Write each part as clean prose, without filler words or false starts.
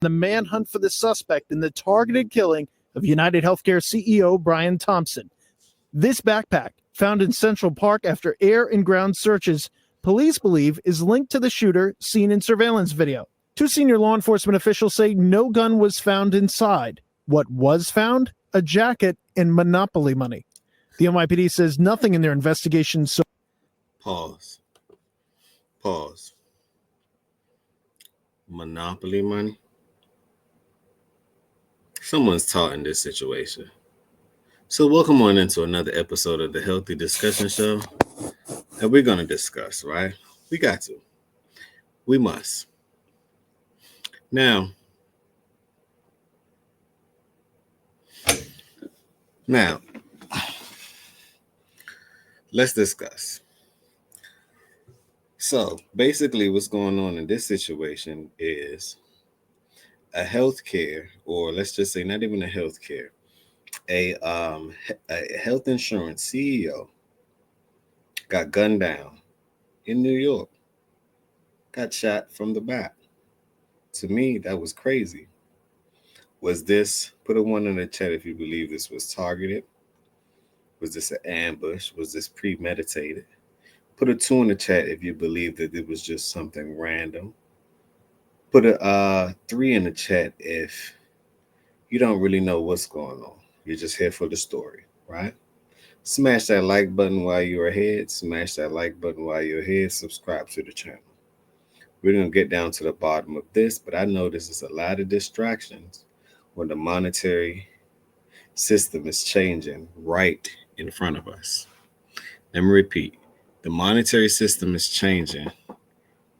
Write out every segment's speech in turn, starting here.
the manhunt for the suspect in the targeted killing of United Healthcare CEO Brian Thompson. This backpack, found in Central Park after air and ground searches, police believe is linked to the shooter seen in surveillance video. Two senior law enforcement officials say no gun was found inside. What was found? A jacket and Monopoly money. The NYPD says nothing in their investigation. Pause. Monopoly money? Someone's taught in this situation. So welcome on into another episode of the Healthy Discussion Show. And we're going to discuss, right? We got to. We must. Now, let's discuss. So basically what's going on in this situation is a healthcare, or let's just say not even a healthcare, a health insurance CEO got gunned down in New York, got shot from the back. To me, that was crazy. Was this, put a 1 in the chat if you believe this was targeted? Was this an ambush? Was this premeditated? Put a 2 in the chat if you believe that it was just something random. Put a 3 in the chat if you don't really know what's going on. You're just here for the story, right? Smash that like button while you're ahead. Smash that like button while you're ahead. Subscribe to the channel. We're going to get down to the bottom of this, but I know this is a lot of distractions when the monetary system is changing right in front of us. Let me repeat. The monetary system is changing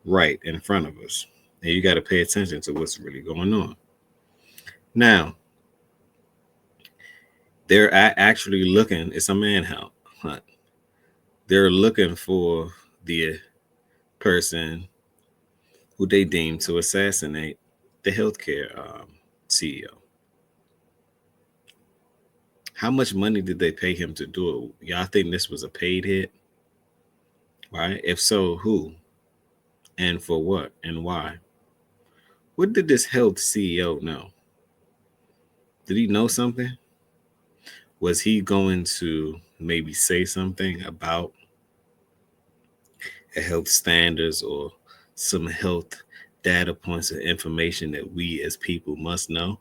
right in front of us. And you got to pay attention to what's really going on. Now, they're actually looking, it's a manhunt. They're looking for the person who they deem to assassinate the healthcare CEO. How much money did they pay him to do it? Y'all think this was a paid hit? Right? If so, who? And for what? And why? What did this health CEO know? Did he know something? Was he going to maybe say something about a health standards or some health data points of information that we as people must know?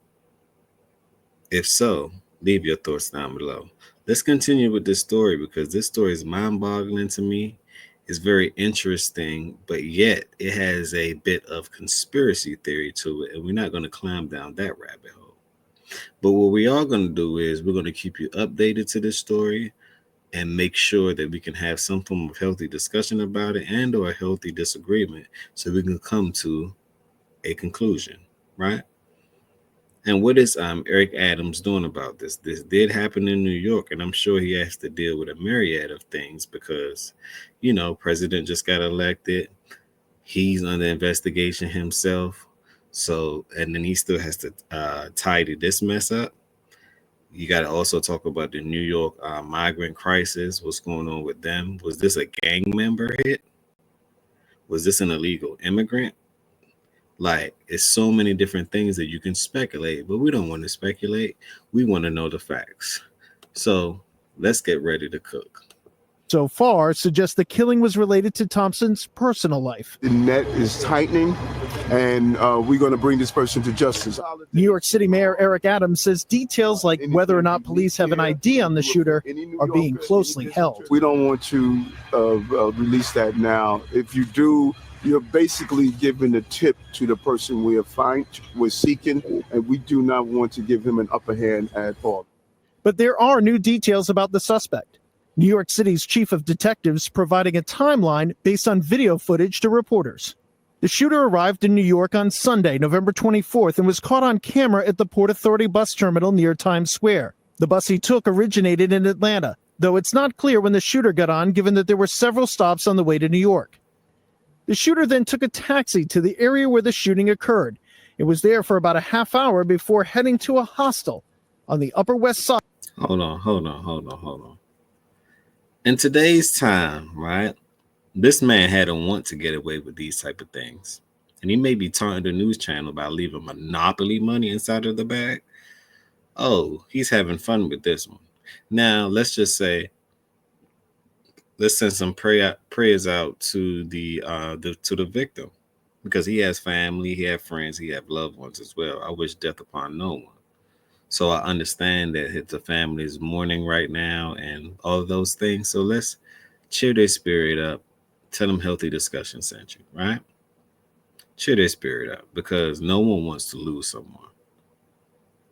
If so, leave your thoughts down below. Let's continue with this story because this story is mind-boggling to me. It's very interesting, but yet it has a bit of conspiracy theory to it, and we're not going to climb down that rabbit hole. But what we are going to do is we're going to keep you updated to this story and make sure that we can have some form of healthy discussion about it and or a healthy disagreement so we can come to a conclusion, right? And what is Eric Adams doing about this? This did happen in New York, and I'm sure he has to deal with a myriad of things because, you know, president just got elected. He's under investigation himself. So, and then he still has to tidy this mess up. You got to also talk about the New York migrant crisis. What's going on with them? Was this a gang member hit? Was this an illegal immigrant? Like, it's so many different things that you can speculate, but we don't want to speculate. We want to know the facts. So let's get ready to cook. So far suggests the killing was related to Thompson's personal life. The net is tightening, and we're going to bring this person to justice. New York City Mayor Eric Adams says details like whether or not police have an ID on the shooter are being closely held. We don't want to release that now. If you do, you're basically giving a tip to the person we're seeking, and we do not want to give him an upper hand at all. But there are new details about the suspect. New York City's chief of detectives providing a timeline based on video footage to reporters. The shooter arrived in New York on Sunday, November 24th, and was caught on camera at the Port Authority bus terminal near Times Square. The bus he took originated in Atlanta, though it's not clear when the shooter got on, given that there were several stops on the way to New York. The shooter then took a taxi to the area where the shooting occurred. It was there for about a half hour before heading to a hostel on the Upper West Side. Hold on. In today's time, right, this man had a want to get away with these type of things. And he may be taunting the news channel about leaving Monopoly money inside of the bag. Oh, he's having fun with this one. Now, let's just say, let's send some prayers out to the victim, because he has family, he has friends, he has loved ones as well. I wish death upon no one. So I understand that the family is mourning right now and all of those things. So let's cheer their spirit up. Tell them Healthy Discussion sent you, right? Cheer their spirit up, because no one wants to lose someone.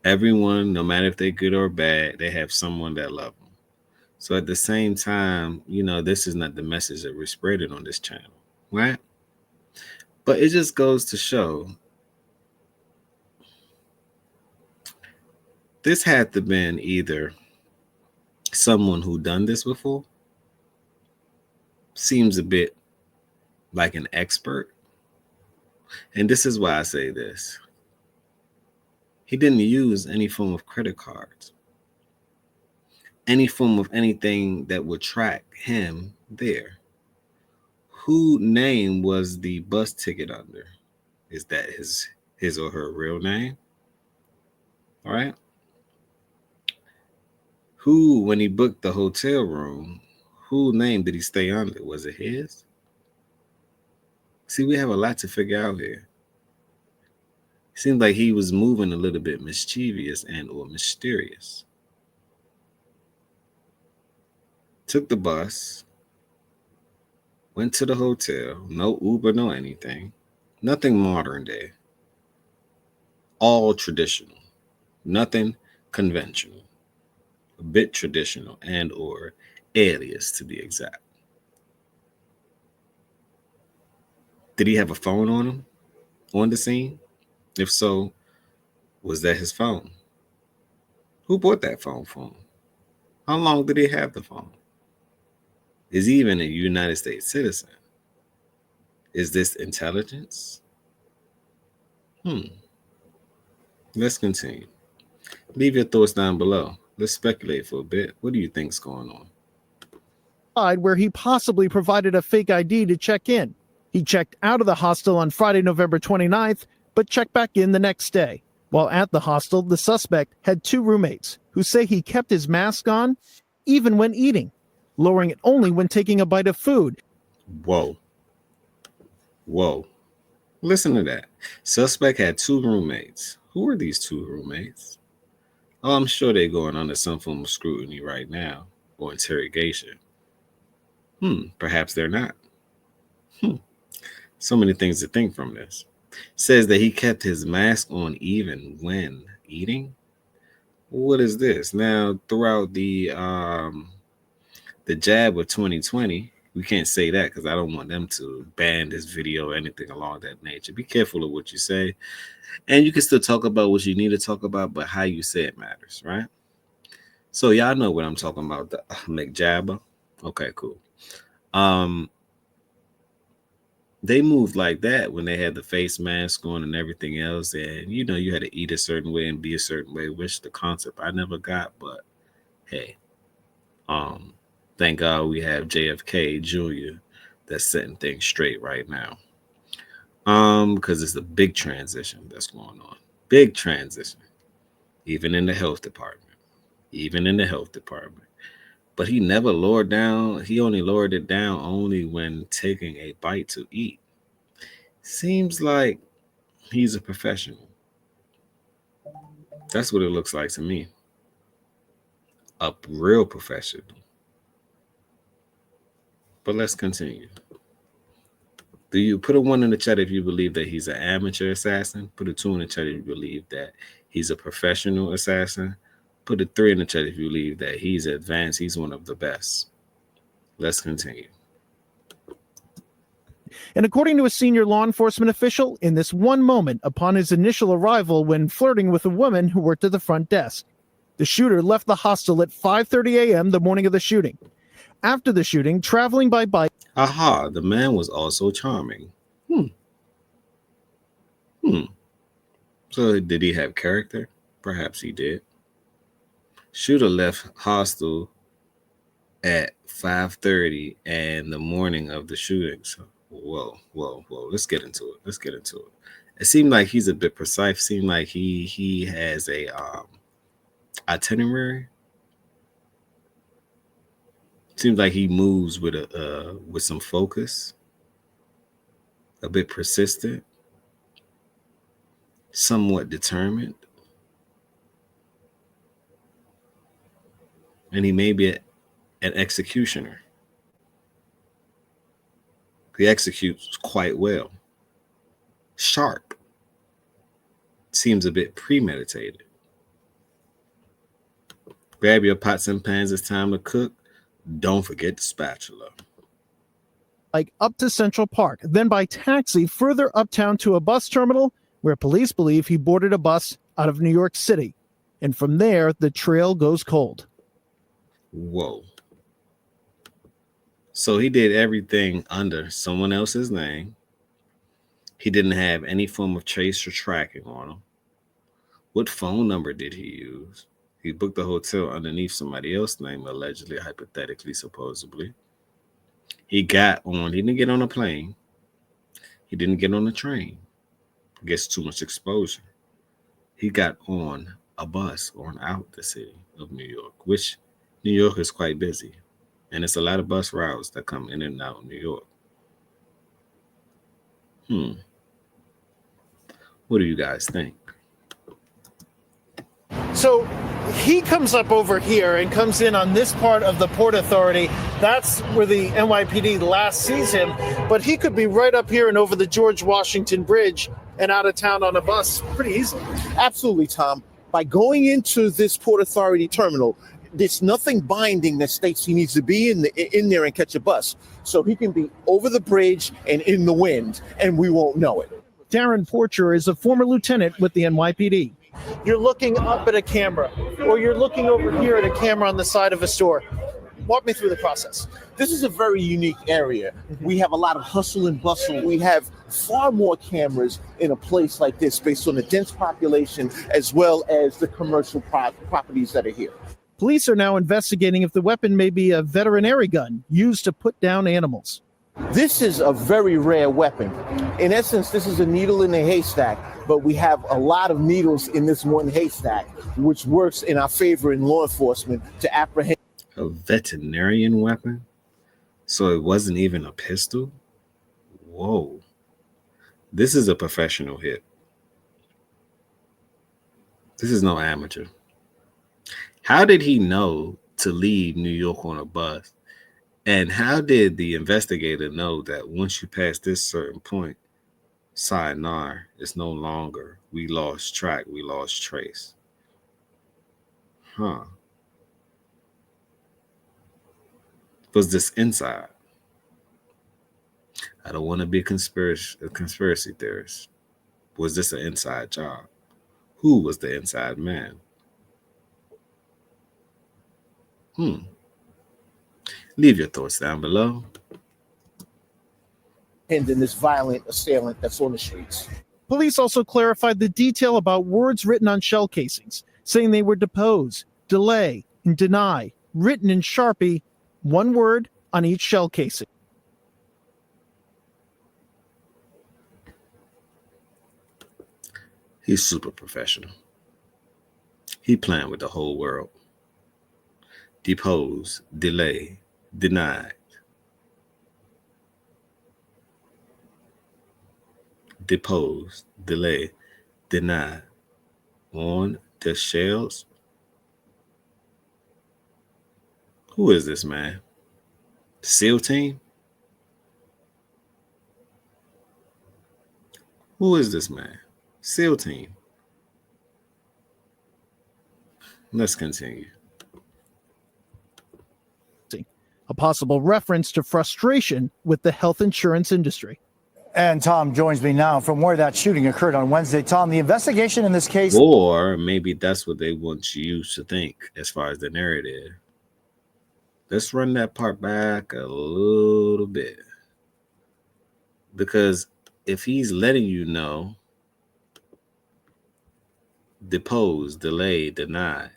Everyone, no matter if they're good or bad, they have someone that loves them. So at the same time, this is not the message that we're spreading on this channel, right? But it just goes to show this had to have been either someone who done this before, seems a bit like an expert. And this is why I say this. He didn't use any form of credit cards, any form of anything that would track him there. Who name was the bus ticket under? Is that his or her real name? All right. Who, when he booked the hotel room, who name did he stay under? Was it his? See, we have a lot to figure out here. It seemed like he was moving a little bit mischievous and or mysterious. Took the bus, went to the hotel, no Uber, no anything, nothing modern day, all traditional, nothing conventional, a bit traditional and or alias to be exact. Did he have a phone on him on the scene? If so, was that his phone? Who bought that phone for him? How long did he have the phone? Is he even a United States citizen? Is this intelligence? Let's continue. Leave your thoughts down below. Let's speculate for a bit. What do you think's going on? Where he possibly provided a fake ID to check in. He checked out of the hostel on Friday, November 29th, but checked back in the next day. While at the hostel, the suspect had two roommates who say he kept his mask on even when eating, lowering it only when taking a bite of food. Whoa. Listen to that. Suspect had two roommates. Who are these two roommates? Oh, I'm sure they're going under some form of scrutiny right now, or interrogation. Perhaps they're not. So many things to think from this. Says that he kept his mask on even when eating. What is this? Now, throughout the jab of 2020, we can't say that because I don't want them to ban this video or anything along that nature. Be careful of what you say. And you can still talk about what you need to talk about, but how you say it matters, right? So y'all know what I'm talking about, the McJabber. Okay, cool. They moved like that when they had the face mask on and everything else. And, you had to eat a certain way and be a certain way, which the concept I never got. But, hey, thank God we have JFK Jr. that's setting things straight right now. Because it's a big transition that's going on. Big transition. Even in the health department. But he never lowered down. He only lowered it down only when taking a bite to eat. Seems like he's a professional. That's what it looks like to me. A real professional. But let's continue. Do you put a 1 in the chat if you believe that he's an amateur assassin? Put a 2 in the chat if you believe that he's a professional assassin. Put a 3 in the chat if you believe that he's advanced. He's one of the best. Let's continue. And according to a senior law enforcement official, in this one moment upon his initial arrival when flirting with a woman who worked at the front desk, the shooter left the hostel at 5:30 a.m. the morning of the shooting. After the shooting, traveling by bike. Aha, the man was also charming. So did he have character? Perhaps he did. Shooter left hostel at 5:30 and the morning of the shooting. So Whoa. Let's get into it. It seemed like he's a bit precise. Seemed like he has a itinerary. Seems like he moves with some focus, a bit persistent, somewhat determined, and he may be an executioner. He executes quite well. Sharp. Seems a bit premeditated. Grab your pots and pans. It's time to cook. Don't forget the spatula. Like up to Central Park, then by taxi further uptown to a bus terminal where police believe he boarded a bus out of New York City. And from there, the trail goes cold. Whoa. So he did everything under someone else's name. He didn't have any form of trace or tracking on him. What phone number did he use? He booked the hotel underneath somebody else's name, allegedly, hypothetically, supposedly. He didn't get on a plane. He didn't get on a train. Gets too much exposure. He got on a bus going out the city of New York, which New York is quite busy. And it's a lot of bus routes that come in and out of New York. What do you guys think? So he comes up over here and comes in on this part of the Port Authority. That's where the NYPD last sees him. But he could be right up here and over the George Washington Bridge and out of town on a bus pretty easily. Absolutely, Tom. By going into this Port Authority terminal, there's nothing binding that states he needs to be in there and catch a bus. So he can be over the bridge and in the wind, and we won't know it. Darren Porcher is a former lieutenant with the NYPD. You're looking up at a camera, or you're looking over here at a camera on the side of a store. Walk me through the process. This is a very unique area. We have a lot of hustle and bustle. We have far more cameras in a place like this based on the dense population as well as the commercial properties that are here. Police are now investigating if the weapon may be a veterinary gun used to put down animals. This is a very rare weapon. In essence, this is a needle in a haystack, but we have a lot of needles in this one haystack, which works in our favor in law enforcement to apprehend. A veterinarian weapon? So it wasn't even a pistol? Whoa. This is a professional hit. This is no amateur. How did he know to leave New York on a bus? And how did the investigator know that once you pass this certain point, sayonara, it's no longer, we lost track, we lost trace? Was this inside? I don't want to be a conspiracy theorist. Was this an inside job? Who was the inside man? Leave your thoughts down below. In this violent assailant that's on the streets. Police also clarified the detail about words written on shell casings, saying they were depose, delay, and deny, written in Sharpie, one word on each shell casing. He's super professional. He planned with the whole world. Depose, delay, denied. Depose, delay, deny. On the shells. Who is this man? SEAL team? Who is this man? SEAL team. Let's continue. A possible reference to frustration with the health insurance industry. And Tom joins me now from where that shooting occurred on Wednesday. Tom, the investigation in this case... Or maybe that's what they want you to think as far as the narrative. Let's run that part back a little bit. Because if he's letting you know, depose, delay, deny,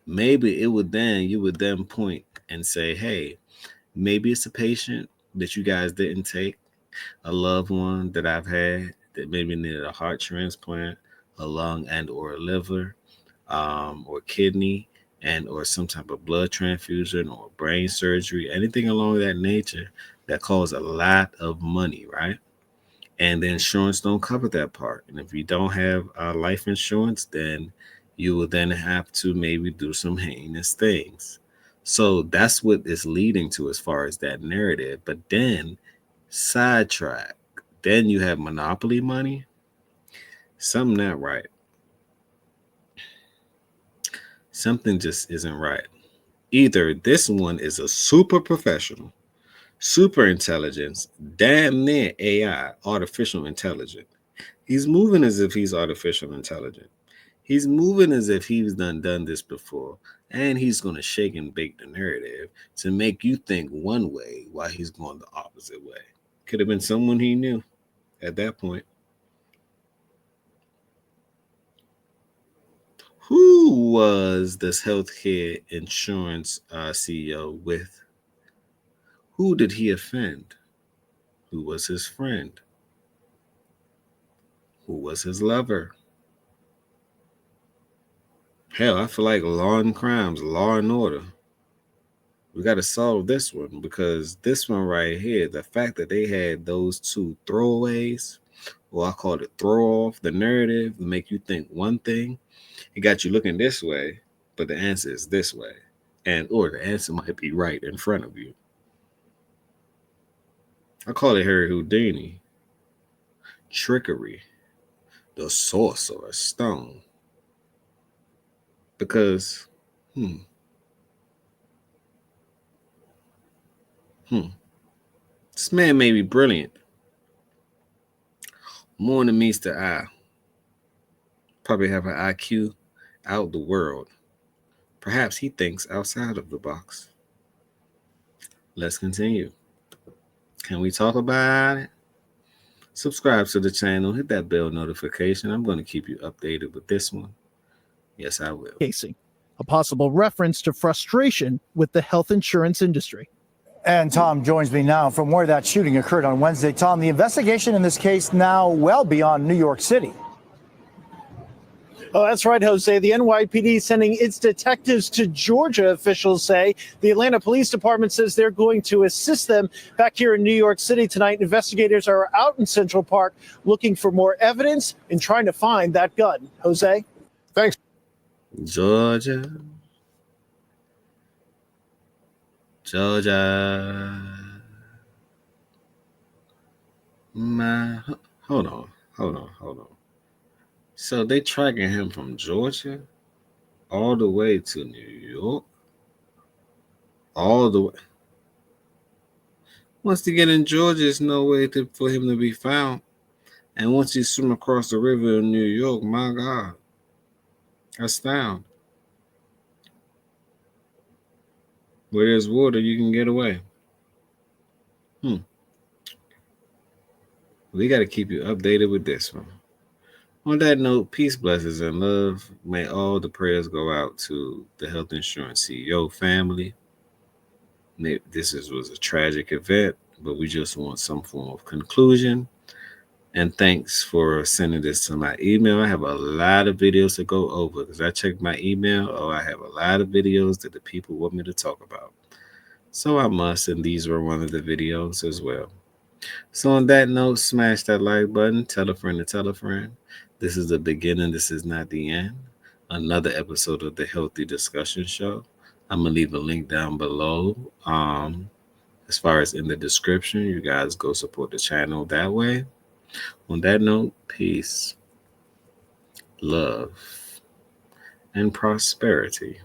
maybe you would then point and say, hey, maybe it's a patient that you guys didn't take. a loved one that I've had that maybe needed a heart transplant, a lung and or a liver, or kidney, and or some type of blood transfusion or brain surgery, anything along that nature that costs a lot of money, right? And the insurance don't cover that part. And if you don't have life insurance, then you will then have to maybe do some heinous things. So that's what it's leading to as far as that narrative. But then sidetrack, then you have monopoly money. Something not right. Something just isn't right. Either this one is a super professional, super intelligence, damn near AI, artificial intelligence. He's moving as if he's artificial intelligent. He's moving as if he's done this before. And he's going to shake and bake the narrative to make you think one way while he's going the opposite way. Could have been someone he knew at that point. Who was this healthcare insurance CEO with? Who did he offend? Who was his friend? Who was his lover? Hell, I feel like law and crimes, law and order. We got to solve this one, because this one right here, the fact that they had those two throwaways, or I call it throw off the narrative, to make you think one thing, it got you looking this way, but the answer is this way. And or the answer might be right in front of you. I call it Harry Houdini. Trickery. The Sorcerer's Stone. Because, this man may be brilliant. More than meets the eye. Probably have an IQ out the world. Perhaps he thinks outside of the box. Let's continue. Can we talk about it? Subscribe to the channel. Hit that bell notification. I'm going to keep you updated with this one. Yes, I will. Casey, a possible reference to frustration with the health insurance industry. And Tom joins me now from where that shooting occurred on Wednesday. Tom, the investigation in this case now well beyond New York City. Oh, that's right, Jose. The NYPD sending its detectives to Georgia, officials say. The Atlanta Police Department says they're going to assist them. Back here in New York City tonight, investigators are out in Central Park looking for more evidence and trying to find that gun. Jose? Thanks. Georgia. Hold on. So they tracking him from Georgia all the way to New York? All the way. Once they get in Georgia, there's no way for him to be found. And once you swim across the river in New York, my God, astound. Where there's water, you can get away. We got to keep you updated with this one. On that note, peace, blessings, and love. May all the prayers go out to the health insurance CEO family. This was a tragic event, but we just want some form of conclusion. And thanks for sending this to my email. I have a lot of videos to go over because I checked my email. I have a lot of videos that the people want me to talk about. So I must, and these were one of the videos as well. So on that note, smash that like button, tell a friend to tell a friend. This is the beginning. This is not the end. Another episode of the Healthy Discussion Show. I'm going to leave a link down below. As far as in the description, you guys go support the channel that way. On that note, peace, love, and prosperity.